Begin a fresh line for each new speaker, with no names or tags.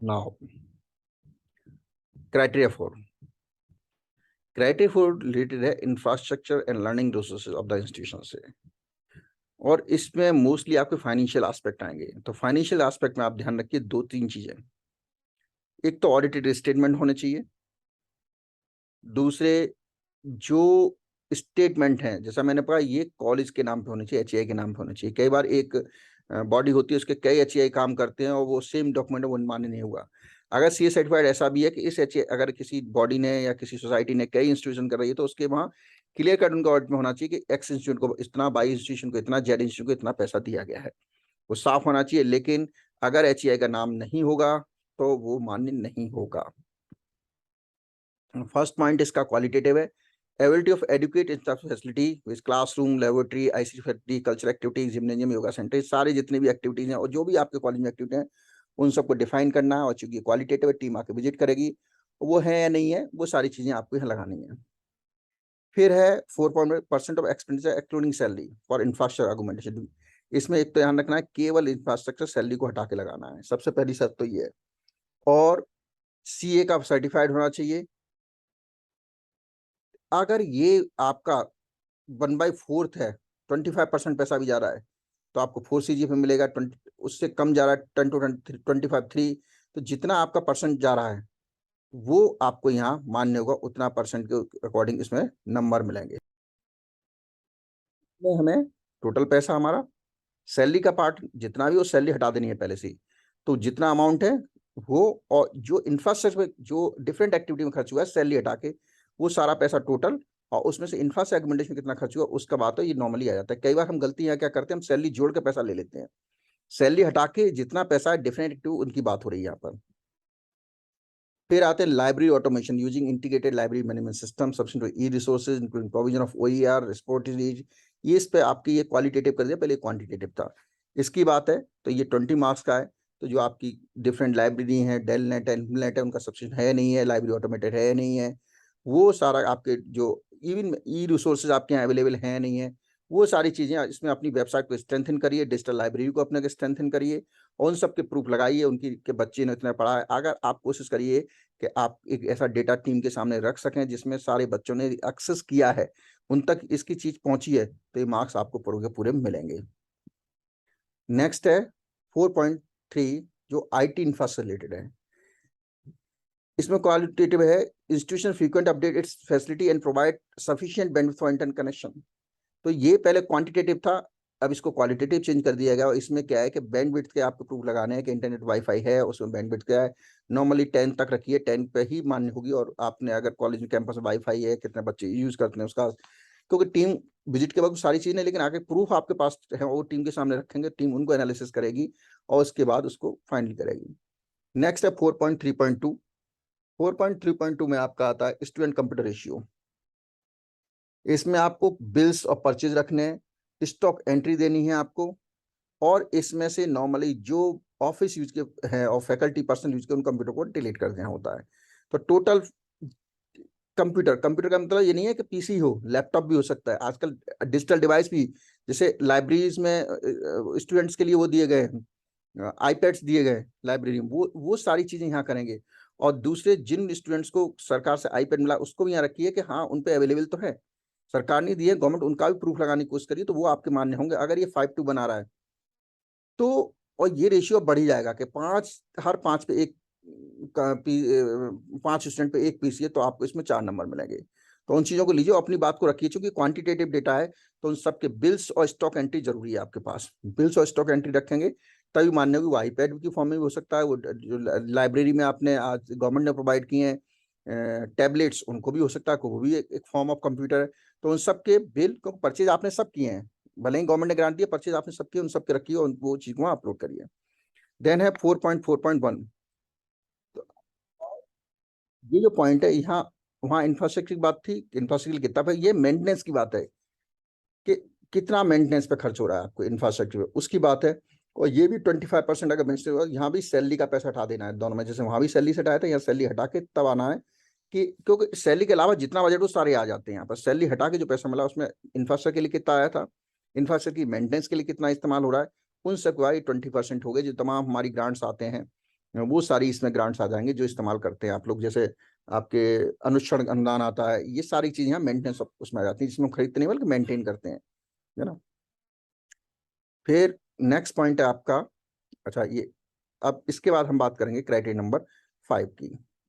Now criteria for related है infrastructure and learning resources of the institution से, और इसमें मोस्टली आपके फाइनेंशियल एस्पेक्ट आएंगे। तो फाइनेंशियल एस्पेक्ट में आप ध्यान रखिए दो तीन चीजें। एक तो ऑडिटेड स्टेटमेंट होने चाहिए, दूसरे जो स्टेटमेंट हैं, जैसा मैंने कहा, ये कॉलेज के नाम पे होने चाहिए, एचईआई के नाम पे होने चाहिए। कई बार एक बॉडी होती है, उसके कई एचईआई काम करते हैं और वो सेम डॉक्यूमेंट वो मान्य नहीं हुआ। अगर सीए सर्टिफाइड ऐसा भी है कि इस एचईआई अगर किसी बॉडी ने या किसी सोसाइटी ने कई इंस्टीट्यूशन कर रही है, तो उसके वहाँ क्लियर कट उनका ऑडिट में होना चाहिए कि एक्स इंस्टीट्यूट को इतना, बाई इंस्टीट्यूशन को इतना, जेड इंस्टीट्यूट को इतना पैसा दिया गया है, वो साफ होना चाहिए। लेकिन अगर एचईआई का नाम नहीं होगा तो वो मान्य नहीं होगा। फर्स्ट पॉइंट इसका क्वालिटेटिव है, ability of educate facility with classroom, laboratory, ICT facility, cultural activities, gymnasium, yoga centre, सारे जितने भी एक्टिविटीज हैं और जो भी आपके कॉलेज में एक्टिविटी हैं उन सबको डिफाइन करना है। और चूंकि क्वालिटेटिव टीम आके विजिट करेगी, वो है या नहीं है, वो सारी चीजें आपको यहाँ लगानी है। फिर है 4% of expenditure excluding salary for infrastructure augmentation. इसमें एक तो ध्यान रखना है, केवल इंफ्रास्ट्रक्चर सैलरी को हटा के लगाना है, सबसे पहली शर्त तो ये है। और सीए का सर्टिफाइड होना चाहिए। अगर ये आपका 1/4 है, 25% पैसा भी जा रहा है, तो आपको 4 CGPA पे मिलेगा। 20 उससे कम जा रहा है, 10 to 25 3, तो जितना आपका परसेंट जा रहा है वो आपको यहाँ मान्य होगा, उतना परसेंट के अकॉर्डिंग इसमें नंबर मिलेंगे। हमें टोटल पैसा हमारा सैलरी का पार्ट जितना भी, वो सैलरी हटा देनी है पहले से ही। तो जितना अमाउंट है वो, और जो इंफ्रास्ट्रक्चर में जो डिफरेंट एक्टिविटी में खर्च हुआ है सैलरी हटा के, वो सारा पैसा टोटल, और उसमें से इंफ्रास्ट्रक्चर एग्रीमेंटेशन में कितना खर्च हुआ उसका बात है, ये नॉर्मली आ जाता है। कई बार हम गलती यहाँ क्या करते हैं, हम सैलरी जोड़ के पैसा ले लेते हैं, सैलरी हटा के जितना पैसा है डिफरेंट एक्टिविटी उनकी बात हो रही है यहाँ पर। फिर आते हैं library automation using integrated library management system subsident E resources including provision of OER sportage. ये इस पे आपकी ये क्वालिटेटिव कर दिया, पहले क्वांटिटेटिव था। इसकी बात है तो ये 20 मार्क्स का है। तो जो आपकी डिफरेंट लाइब्रेरी है, डेल नेट है, नेट है, उनका सब्सिडेंट है नहीं है, लाइब्रेरी ऑटोमेटेड है नहीं है, वो सारा आपके जो इवन ई रिसोर्सेज आपके यहाँ अवेलेबल है नहीं है, वो सारी चीजें इसमें अपनी वेबसाइट को स्ट्रेंथन करिए, डिजिटल लाइब्रेरी को अपने स्ट्रेंथन करिए, और उन सब के प्रूफ लगाइए उनकी के बच्चे ने इतना पढ़ा है। अगर आप कोशिश करिए कि आप एक ऐसा डेटा टीम के सामने रख सकें जिसमें सारे बच्चों ने एक्सेस किया है, उन तक इसकी चीज पहुंची है, तो ये मार्क्स आपको पूरे के पूरे मिलेंगे। नेक्स्ट है 4.3 जो आईटी इंफ्रास्ट्रक्चर रिलेटेड है। इसमें क्वालिटेटिव है, institution frequent update it's facility and provide sufficient bandwidth for internet connection. तो ये पहले क्वांटिटेटिव था, अब इसको क्वालिटेटिव चेंज कर दिया गया। और इसमें क्या है कि बैंडविड्थ के आपको प्रूफ लगाने हैं कि इंटरनेट वाईफाई है, उसमें बैंडविड्थ क्या है, नॉर्मली 10 तक रखिए, 10 पे ही मान्य होगी। और आपने अगर कॉलेज में कैंपस में वाईफाई है, कितने बच्चे यूज करते हैं उसका, क्योंकि टीम विजिट के बाद सारी चीजें, लेकिन आगे प्रूफ आपके पास है वो टीम के सामने रखेंगे, टीम उनको एनालिसिस करेगी और उसके बाद उसको फाइनल करेगी। नेक्स्ट है 4.3.2। 4.3.2 में आपका आता है स्टूडेंट कंप्यूटर रेशियो। इसमें आपको बिल्स और परचेज रखने हैं, स्टॉक एंट्री देनी है आपको, और इसमें से नॉर्मली जो ऑफिस यूज के हैं और फैकल्टी पर्सन यूज के उन कंप्यूटर को डिलीट कर देना होता है। तो टोटल कंप्यूटर, कंप्यूटर का मतलब ये नहीं है कि पीसी हो, लैपटॉप भी हो सकता है, आजकल डिजिटल डिवाइस भी, जैसे लाइब्रेरीज में स्टूडेंट्स के लिए वो दिए गए हैं, आईपैड्स दिए गए लाइब्रेरी में, वो सारी चीजें यहाँ करेंगे। और दूसरे जिन स्टूडेंट्स को सरकार से आईपैड मिला उसको भी यहाँ रखिए कि हाँ उन पे अवेलेबल तो है, सरकार ने दिए, गवर्नमेंट उनका भी प्रूफ लगाने की कोशिश करिए, तो वो आपके मान्य होंगे। अगर ये 5:2 बना रहा है तो, और ये रेशियो बढ़ ही जाएगा कि 5, हर 5 पे एक 5 स्टूडेंट पे एक पीसी है, तो आपको इसमें 4 नंबर मिलेंगे। तो उन चीजों को लीजिए, अपनी बात को रखिए, चूंकि क्वांटिटेटिव डेटा है तो उन सबके बिल्स और स्टॉक एंट्री जरूरी है आपके पास। बिल्स और स्टॉक एंट्री रखेंगे तभी मान्य होगी। वो आईपैड की फॉर्म में भी हो सकता है, वो जो लाइब्रेरी में आपने आज गवर्नमेंट ने प्रोवाइड किए हैं टैबलेट्स, उनको भी हो सकता है, वो भी एक फॉर्म ऑफ कंप्यूटर है। तो उन सबके बिल को परचेज आपने सब किए हैं, भले ही गवर्नमेंट ने ग्रांट दिया, परचेज आपने सब किए, उन सबके रखिए और वो चीज को अपलोड करिए। देन है 4.4.1। तो ये जो पॉइंट है यहाँ, वहाँ इंफ्रास्ट्रक्चर की बात थी, इंफ्रास्ट्रक्चर कितना है, ये मेंटेनेंस की बात है कि कितना मेंटेनेंस पे खर्च हो रहा है आपको इंफ्रास्ट्रक्चर पे, उसकी बात है। और ये भी 25% अगर मेंटेनेंस, यहाँ भी सैलरी का पैसा हटा देना है दोनों में, जैसे वहाँ भी सैलरी से हटाया था, यहाँ सैलरी हटा के तब आना है कि, क्योंकि सैलरी के अलावा जितना बजट वो सारे आ जाते हैं यहाँ पर। सैलरी हटा के जो पैसा मिला उसमें इंफ्रास्ट्रक्चर के लिए कितना आया था, इंफ्रास्ट्रक्चर की मेंटेनेंस के लिए कितना इस्तेमाल हो रहा है, उन सब के बाद 20% हो गए जो तमाम हमारी ग्रांट्स आते हैं वो सारी इसमें ग्रांट्स आ जाएंगे जो इस्तेमाल करते हैं आप लोग, जैसे आपके अनुक्षण अनुदान आता है, ये सारी चीजें मेंटेनेंस उसमें आ जाती है, जिसमें खरीदते नहीं बल्कि मेंटेन करते हैं, है ना। फिर नेक्स्ट पॉइंट है आपका, अच्छा ये, अब इसके बाद हम बात करेंगे क्राइटेरिया नंबर 5 की।